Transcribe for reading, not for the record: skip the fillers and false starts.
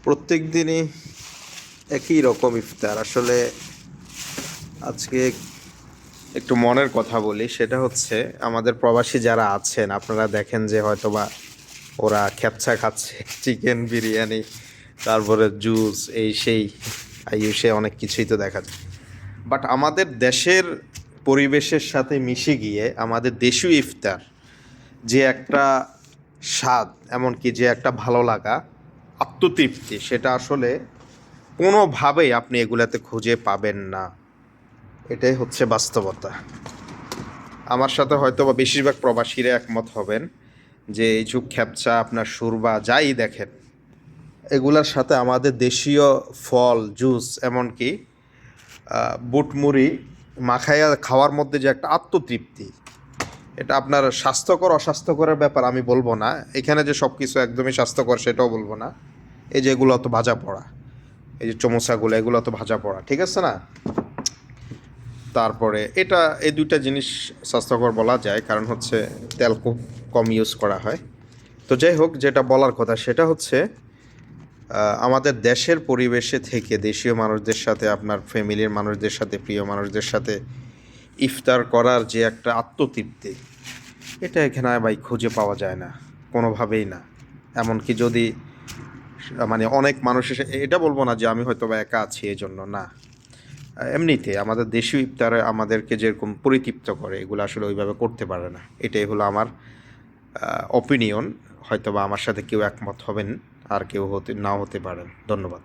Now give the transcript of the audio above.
প্রত্যেক দিনই একই রকম ইফতার। আসলে আজকে একটু মনের কথা বলি, সেটা হচ্ছে আমাদের প্রবাসী যারা আছেন আপনারা দেখেন যে হয়তোবা ওরা খেপচা খাচ্ছে, চিকেন বিরিয়ানি, তারপরে জুস, এই সেই আইয়ুষে অনেক কিছুই তো দেখা যায়। বাট আমাদের দেশের পরিবেশের সাথে মিশে গিয়ে আমাদের দেশীয় ইফতার যে একটা স্বাদ, এমনকি যে একটা ভালো লাগা, আত্মতৃপ্তি, সেটা আসলে কোনোভাবেই আপনি এগুলাতে খুঁজে পাবেন না। এটাই হচ্ছে বাস্তবতা। আমার সাথে হয়তো বা বেশিরভাগ প্রবাসীরা একমত হবেন যে এই যুগ খ্যাপচা আপনার সুরবা যাই দেখেন, এগুলার সাথে আমাদের দেশীয় ফল, জুস, এমনকি বুটমুড়ি মাখাইয়া খাওয়ার মধ্যে যে একটা আত্মতৃপ্তি, এটা আপনার স্বাস্থ্যকর অস্বাস্থ্যকরের ব্যাপার আমি বলবো না। এখানে যে সব কিছু একদমই স্বাস্থ্যকর সেটাও বলবো না। এই যে এগুলো তো ভাজা পড়া, এই যে চমোসাগুলো, এগুলো তো ভাজা পড়া, ঠিক আছে না? তারপরে এটা, এই দুইটা জিনিস স্বাস্থ্যকর বলা যায়, কারণ হচ্ছে তেল খুব কম ইউজ করা হয়। তো যাই হোক, যেটা বলার কথা সেটা হচ্ছে আমাদের দেশের পরিবেশে থেকে দেশীয় মানুষদের সাথে, আপনার ফ্যামিলির মানুষদের সাথে, প্রিয় মানুষদের সাথে ইফতার করার যে একটা আত্মতৃপ্তি, এটা এখানে ভাই খুঁজে পাওয়া যায় না, কোনোভাবেই না। এমনকি যদি মানে অনেক মানুষ এসে, এটা বলবো না যে আমি হয়তো বা একা আছি এই জন্য, না। এমনিতে আমাদের দেশীয় ইফতারে আমাদেরকে যেরকম পরিতৃপ্ত করে, এগুলো আসলে ওইভাবে করতে পারে না। এটাই হলো আমার অপিনিয়ন। হয়তো বা আমার সাথে কেউ একমত হবেন, আর কেউ নাও হতে পারেন। ধন্যবাদ।